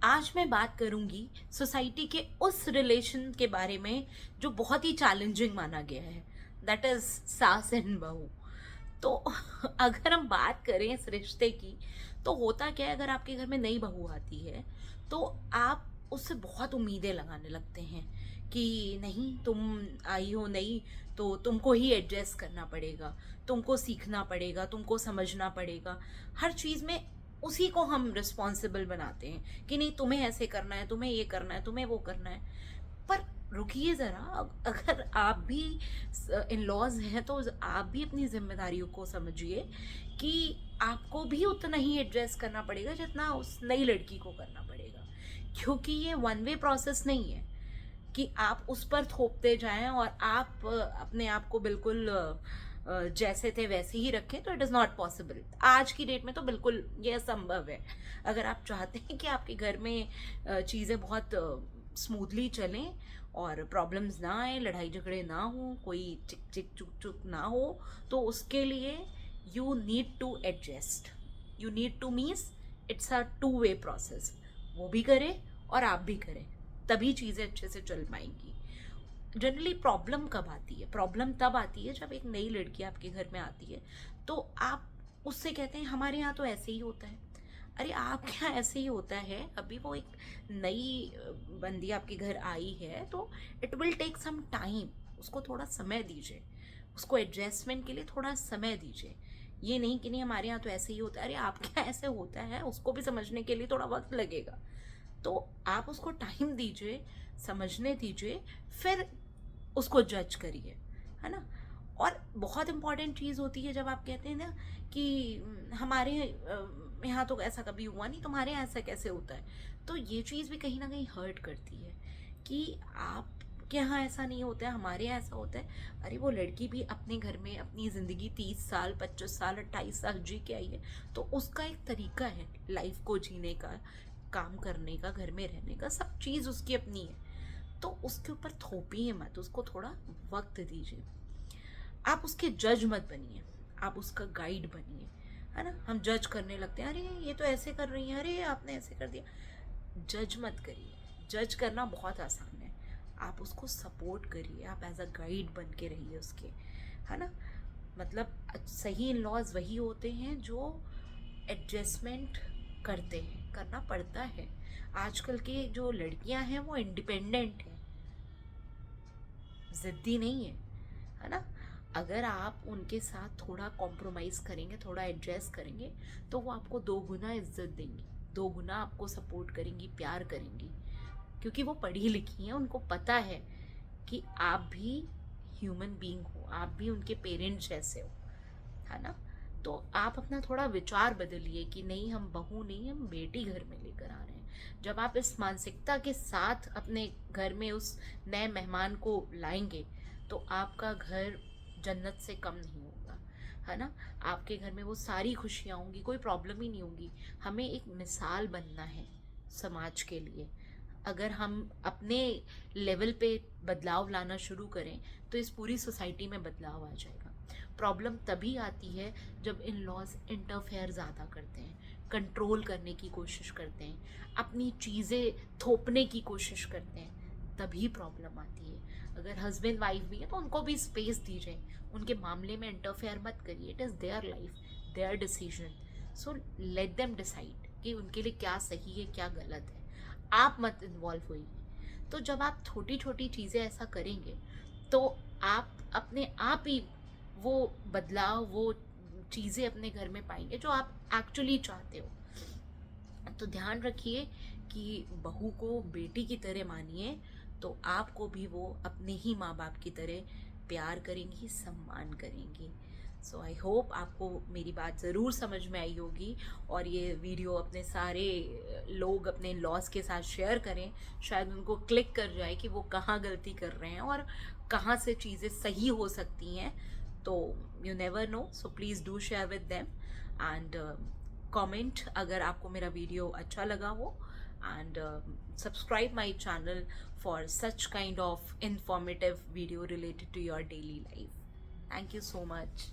आज मैं बात करूंगी सोसाइटी के उस रिलेशन के बारे में जो बहुत ही चैलेंजिंग माना गया है, दैट इज सास एंड बहू। तो अगर हम बात करें इस रिश्ते की, तो होता क्या है, अगर आपके घर में नई बहू आती है तो आप उससे बहुत उम्मीदें लगाने लगते हैं कि नहीं, तुम आई हो नई तो तुमको ही एडजस्ट करना पड़ेगा, तुमको सीखना पड़ेगा, तुमको समझना पड़ेगा। हर चीज़ में उसी को हम रिस्पॉन्सिबल बनाते हैं कि नहीं, तुम्हें ऐसे करना है, तुम्हें ये करना है, तुम्हें वो करना है। पर रुकिए ज़रा, अगर आप भी इन लॉज हैं तो आप भी अपनी जिम्मेदारियों को समझिए कि आपको भी उतना ही एडजस्ट करना पड़ेगा जितना उस नई लड़की को करना पड़ेगा। क्योंकि ये वन वे प्रोसेस नहीं है कि आप उस पर थोपते जाएं और आप अपने आप को बिल्कुल जैसे थे वैसे ही रखें, तो इट इज़ नॉट पॉसिबल। आज की डेट में तो बिल्कुल ये असंभव है। अगर आप चाहते हैं कि आपके घर में चीज़ें बहुत स्मूथली चलें और प्रॉब्लम्स ना आए, लड़ाई झगड़े ना हो, कोई चिक चिक चुक चुक ना हो, तो उसके लिए you need to adjust. You need to means it's a two way process. वो भी करे और आप भी करें, तभी चीज़ें अच्छे से चल पाएंगी। जनरली प्रॉब्लम कब आती है? प्रॉब्लम तब आती है जब एक नई लड़की आपके घर में आती है तो आप उससे कहते हैं हमारे यहाँ तो ऐसे ही होता है। अरे आपके यहाँ ऐसे ही होता है? अभी वो एक नई बंदी आपके घर आई है तो it will take some time. उसको थोड़ा समय दीजिए, उसको एडजस्टमेंट के लिए थोड़ा समय दीजिए। ये नहीं कि नहीं हमारे यहाँ तो ऐसे ही होता है। अरे आपके यहाँ ऐसे होता है, उसको भी समझने के लिए थोड़ा वक्त लगेगा। तो आप उसको टाइम दीजिए, समझने दीजिए, फिर उसको जज करिए, है ना। और बहुत इंपॉर्टेंट चीज़ होती है जब आप कहते हैं ना कि हमारे यहाँ तो ऐसा कभी हुआ नहीं, तुम्हारे यहाँ ऐसा कैसे होता है। तो ये चीज़ भी कहीं ना कहीं हर्ट करती है कि आप के यहाँ ऐसा नहीं होता है, हमारे यहाँ ऐसा होता है। अरे वो लड़की भी अपने घर में अपनी ज़िंदगी 30 साल, 25 साल, 28 साल जी के आई है, तो उसका एक तरीका है लाइफ को जीने का, काम करने का, घर में रहने का, सब चीज़ उसकी अपनी है। तो उसके ऊपर थोपिए मत, उसको थोड़ा वक्त दीजिए। आप उसके जज मत बनिए, आप उसका गाइड बनिए, है ना। हम जज करने लगते हैं, अरे ये तो ऐसे कर रही है, अरे आपने ऐसे कर दिया। जज मत करिए, जज करना बहुत आसान है। आप उसको सपोर्ट करिए, आप एज अ गाइड बन के रहिए उसके, है ना। मतलब सही इन लॉज वही होते हैं जो एडजस्टमेंट करते हैं, करना पड़ता है। आजकल के जो लड़कियां हैं वो इंडिपेंडेंट हैं, ज़िद्दी नहीं है ना। अगर आप उनके साथ थोड़ा कॉम्प्रोमाइज़ करेंगे, थोड़ा एडजस्ट करेंगे, तो वो आपको दो गुना इज्जत देंगी, दो गुना आपको सपोर्ट करेंगी, प्यार करेंगी। क्योंकि वो पढ़ी लिखी हैं, उनको पता है कि आप भी ह्यूमन बीइंग हो, आप भी उनके पेरेंट्स जैसे हो, है ना। तो आप अपना थोड़ा विचार बदलिए कि नहीं, हम बहू नहीं, हम बेटी घर में लेकर आ रहे हैं। जब आप इस मानसिकता के साथ अपने घर में उस नए मेहमान को लाएंगे तो आपका घर जन्नत से कम नहीं होगा, है ना। आपके घर में वो सारी खुशियाँ होंगी, कोई प्रॉब्लम ही नहीं होगी। हमें एक मिसाल बनना है समाज के लिए। अगर हम अपने लेवल पे बदलाव लाना शुरू करें तो इस पूरी सोसाइटी में बदलाव आ जाएगा। प्रॉब्लम तभी आती है जब इन लॉज इंटरफेयर ज़्यादा करते हैं, कंट्रोल करने की कोशिश करते हैं, अपनी चीज़ें थोपने की कोशिश करते हैं, तभी प्रॉब्लम आती है। अगर हस्बैंड वाइफ भी है तो उनको भी स्पेस दीजिए, उनके मामले में इंटरफेयर मत करिए। It is their life, there decision, so let them decide कि उनके लिए क्या सही है, क्या गलत है। आप मत इन्वॉल्व होइए। तो जब आप छोटी छोटी चीज़ें ऐसा करेंगे तो आप अपने आप ही वो बदलाव, वो चीज़ें अपने घर में पाएंगे जो आप एक्चुअली चाहते हो। तो ध्यान रखिए कि बहू को बेटी की तरह मानिए तो आपको भी वो अपने ही माँ बाप की तरह प्यार करेंगी, सम्मान करेंगी। सो आई होप आपको मेरी बात ज़रूर समझ में आई होगी और ये वीडियो अपने सारे लोग अपने लॉस के साथ शेयर करें। शायद उनको क्लिक कर जाए कि वो कहाँ गलती कर रहे हैं और कहाँ से चीज़ें सही हो सकती हैं। तो you never know, so please do share with them and comment अगर आपको मेरा वीडियो अच्छा लगा हो, and subscribe my channel for such kind of informative video related to your daily life. Thank you so much.